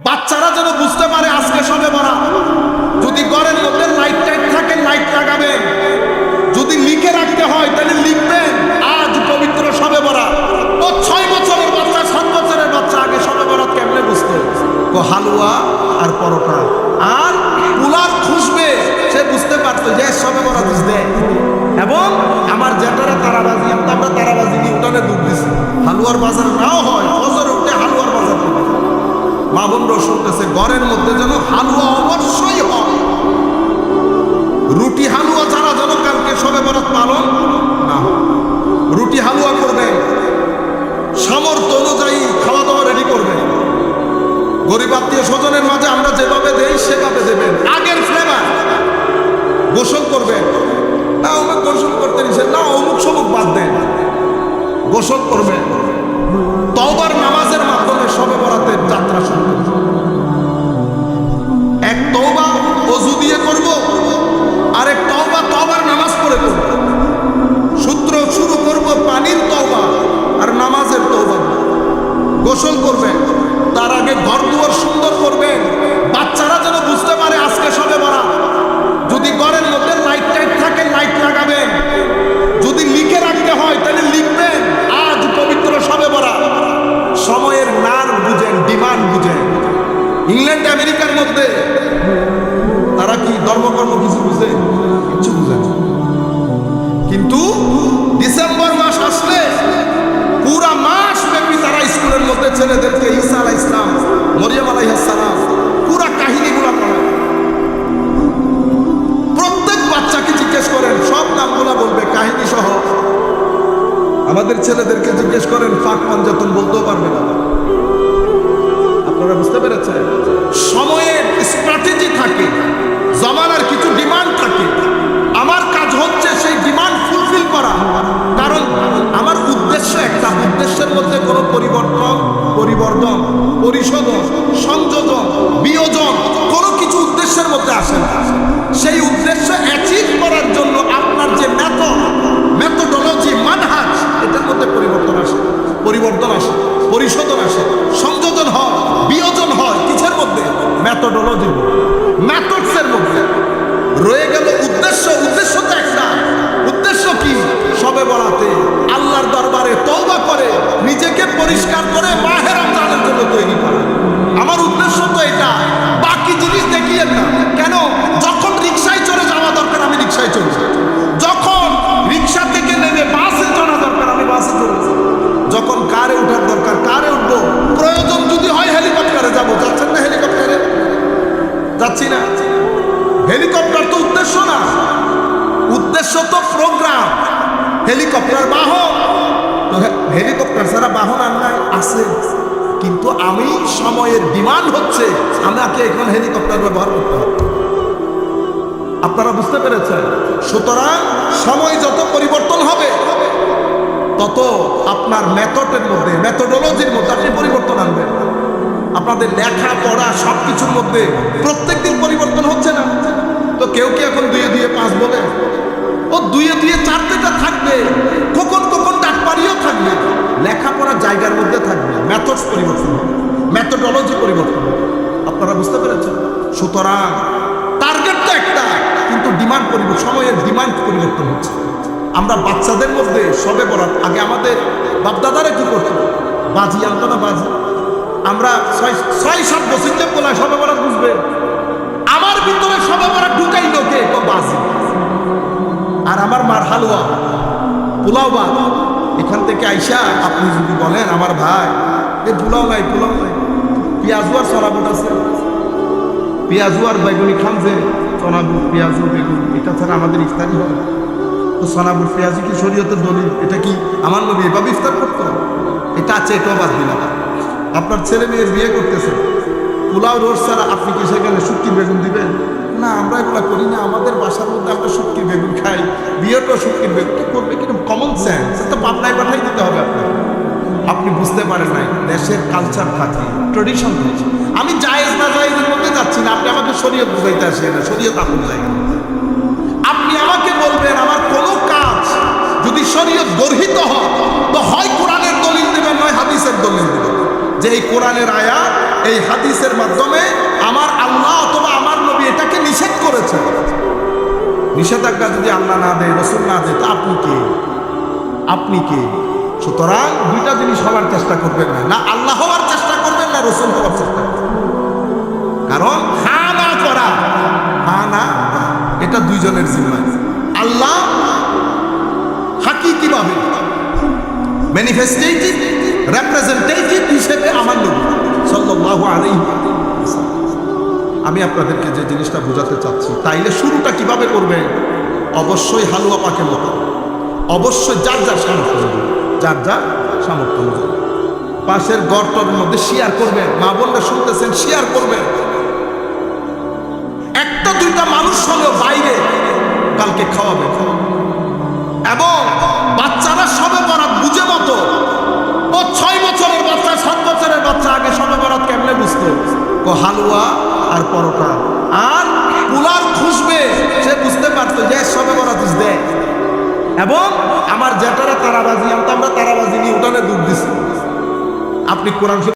বাচ্চারা যেন বুঝতে পারে আজকে সবে বরাত। যদি ঘরের মধ্যে লাইট টাইট থাকে লাইট লাগাবেন, যদি লিখে রাখতে হয় তাহলে লিখবেন আজ পবিত্র সবে বরাত। ও 6 বছরের বাচ্চা 7 বছরের বাচ্চা আগে সবে বরাত কেমনে বুঝতো? হালুয়া আর পরোটা আর পোলার খুশবে, সে বুঝতে পারতো যে সবে বরাত বুঝতে। এবং আমার জেঠারা তারাবাজি, আমরা তারাবাজি নিয়ে উঠানে ডুব দিছি। হালুয়ার বাজার নাও হয়, ফজরে উঠে হালুয়ার বাজার করবে। মা বোনরা শুনতেছে ঘরের মধ্যে যেন হালুয়া অবশ্যই হয়। রুটি হালুয়া ছাড়া যেন কালকে সবে বরাত পালন না হয়। রুটি হালুয়া করবেন, সামর্থ্য অনুযায়ী খাওয়া দাওয়া রেডি করবেন। গরিব আত্মীয় স্বজনের মাঝে আমরা যেভাবে দেই সেভাবে দেবেন। আগের ফ্লেভার। গোসল করবেন, না অমুক গোসল করতে নিষেধ, না অমুক সমুক বাদ দেন, গোসল করবেন। তওবার নামাজের মাধ্যমে সবে বরাতের যাত্রা শুরু করব। এক তওবা ওযু দিয়ে করব, আরেক তওবা তওবার নামাজ পড়ে করব। সূত্র শুরু করব পানির তওবা আর নামাজের তওবা। গোসল করবেন, তার আগে ঘর দুয়ার সুন্দর করবেন। বাচ্চারা যেন বুঝতে পারে আজকে সবে বরাত। যদি ঘরের মধ্যে লাইট টাইট থাকে লাইট লাগাবেন, যদি লিখে রাখতে হয় তাহলে লিখবেন আজ পবিত্র সবে বরাত। সময়ের নার বুঝেন, ডিমান্ড বুঝেন। ইংল্যান্ড আমেরিকার মধ্যে তারা কি ধর্মকর্ম কিছু বুঝে? কিছু বুঝে না। কিন্তু ডিসেম্বর মাস আসলে পুরা মাস ব্যাপী তারা স্কুলের মধ্যে ছেলেদেরকে ঈসা আলাইহিস সালাম, মরিয়ম আলাইহিস সালাম পুরা কাহিনীগুলো পড়ায়। প্রত্যেক বাচ্চাকে জিজ্ঞেস করেন, সব নামগুলো বলবে কাহিনী সহ। আমাদের ছেলেদেরকে জিজ্ঞেস করেন, ফাঁক পাঞ্জাতন বলতেও পারবে না। আপনারা বুঝতে পেরেছেন? সময়ের স্ট্র্যাটেজি থাকে, জমানার কিছু ডিমান্ড থাকে। আমার কাজ হচ্ছে সেই ডিমান্ড ফুলফিল করা। কারণ আমার উদ্দেশ্য একটা, উদ্দেশ্যের মধ্যে কোনো পরিবর্তন, পরিবর্ধন, পরিশোধন, সংযোজন, বিয়োজন কোনো কিছু উদ্দেশ্যের মধ্যে আসে না। সেই উদ্দেশ্য অ্যাচিভ করার জন্য আপনার যে মেথোডোলজি, মানহাজ, এটার মধ্যে পরিবর্তন আসে, পরিবর্তন আসে, পরিশোধন আসে, সংযোজন হয়, বিয়োজন হয়। কিসের মধ্যে? মেথোডোলজি, মেথডসের মধ্যে। রয়ে গেল উদ্দেশ্য। উদ্দেশ্য তো একটা। উদ্দেশ্য কি? সবে বরাতে আল্লাহর দরবারে তওবা করে নিজেকে পরিষ্কার করে মাহে রমজানের জন্য তৈরি করা। আমার উদ্দেশ্য তো এটা। বাকি জিনিস দেখিয়েন না। কেন? যখন রিকশায় চড়ে যাওয়া দরকার আমি রিকশায় চড়ব, যখন রিকশা থেকে নেমে বাসে চড়া দরকার আমি বাসে চড়ব, যখন কারে ওঠার দরকার কারে উঠবো, প্রয়োজন যদি হয় হেলিকপ্টারে যাবো। যাচ্ছেন না হেলিকপ্টারে? যাচ্ছি না। হেলিকপ্টার তো উদ্দেশ্য না, উদ্দেশ্য তো প্রোগ্রাম। হেলিকপ্টার বাহন, তো হেলিকপ্টার ছাড়া বাহন আর আছে। কিন্তু আমি সময়ের ডিমান্ড হচ্ছে আমাকে এখন হেলিকপ্টার ব্যবহার করতে হবে। আপনারা বুঝতে পেরেছেন? সুতরাং সময় যত পরিবর্তন হবে তত আপনার মেথডের মধ্যে, মেথোডোলজির মধ্যে আপনি পরিবর্তন আনবেন। আপনাদের লেখা পড়া সব কিছুর মধ্যে প্রত্যেক দিন পরিবর্তন হচ্ছে না। তো কেউ কি এখন 2 দিয়ে 5 বলে? ও 2 দিয়ে 4 থেকে থাকবে, কখন কখন ডাকপারিও থাকবে। লেখাপড়ার জায়গার মধ্যে থাকবে, মেথডস পরিবর্তন হবে, মেথোডোলজি পরিবর্তন হবে। আপনারা বুঝতে পেরেছেন? সুতরাং টার্গেট তো একটা, কিন্তু ডিমান্ড পরিবর্তন, সময়ের ডিমান্ড পরিবর্তন হচ্ছে। আমরা বাচ্চাদের মধ্যে সবে বরাত আগে আমাদের বাপদাদারা কি করতো? বাজি আনতো না? বাজি আমরা 6-7 বছর যে বলা সবে বরাত বুঝবে। আমার ভিতরে সবে বরাত ঢুকাই লোকে তো বাজি। আর আমার মার হালুয়া, পোলাও ভাত। এখান থেকে আইসা আপনি যদি বলেন আমার ভাই এ পোলাও নাই, পোলাও নাই, পেঁয়াজু আর চনাবুট আছে, পেঁয়াজু আর বেগুনি খান, যে চনাবুট পেঁয়াজু বেগুন, এটা ছাড়া আমাদের ইফতারি হয়? তো চনাবুট পেঁয়াজু কি শরীয়তের দলিল? এটা কি আমার নবী এভাবে ইফতার করতো? এটা আছে, এটাও বাদ দিলাম। আপনার ছেলে মেয়ের বিয়ে করতেছে, পোলাও রোজ ছাড়া আপনি কি সেখানে শুটকির বেগুন দিবেন? না, আমরা এগুলো করি না। আমাদের বাসার মধ্যে আমরা শুটকির বেগুন খাই, বিয়েটাও শুটকির বেগুন। কি করবে? কিন্তু কমন সেন্স, তো পাবনায় পাঠাই দিতে হবে আপনার। আপনি বুঝতে পারেন নাই, দেশের কালচার থাকে, ট্রেডিশন থাকে। আমি জায়েজ না জায়েজের মধ্যে যাচ্ছি না। আপনি আমাকে শরীয়ত বুঝাইতে আসেন না, শরীয়ত আপন জায়গা। আপনি আমাকে বলবেন আমার কোনো কাজ যদি শরীয়ত গর্হিত হয় তো হয় কোরআনের দলিল দেবেন, নয় হাদিসের দলিল দেবেন, যে এই কোরআনের আয়াত এই হাদিসের মাধ্যমে আমার আল্লাহ অথবা আমার নবী এটাকে নিষেধ করেছে। নিষেধাজ্ঞা যদি আল্লাহ না দেয়, রসুল না দেয়, তা আপনি কে? আপনি কে? সুতরাং দুইটা জিনিস হওয়ার চেষ্টা করবেন না, না আল্লাহ হওয়ার চেষ্টা করবেন, না রসুল হওয়ার চেষ্টা করবেন। কারণ হা না করা, হা না এটা দুইজনের জিম্মায়। আল্লাহ হাকিকিভাবে ম্যানিফেস্টেটিভ রিপ্রেজেন্টেটিভ হিসেবে আমার নবী সাল্লাল্লাহু আলাইহি ওয়াসাল্লাম। আমি আপনাদেরকে যে জিনিসটা বোঝাতে চাচ্ছি, তাইলে শুরুটা কিভাবে করবে? অবশ্যই হালুয়া পাকের মতো, অবশ্যই যার যার সামর্থ্য অনুযায়ী, যার যার সামর্থ্য অনুযায়ী পাশের গর্তের মধ্যে শেয়ার করবেন। মা বোনরা শুনতেছেন, শেয়ার করবেন। একটা দুইটা মানুষ হলেও বাইরে কালকে খাওয়াবেন। এবং বাচ্চারা সবে বরাত বুঝে মতো, ও 6 বছরের বাচ্চা 7 বছরের বাচ্চা আগে সবে বরাত কেমনে বুঝতো? হালুয়া আর পরোটা আর পোলার খুশবে, সে বুঝতে পারতো যে সবে বরাত দেয়। এবং আমার জেঠারা তারাবাজি, আমরা তারাবাজি নিয়ে উঠানে দুধ দিচ্ছি। আপনি কোরআন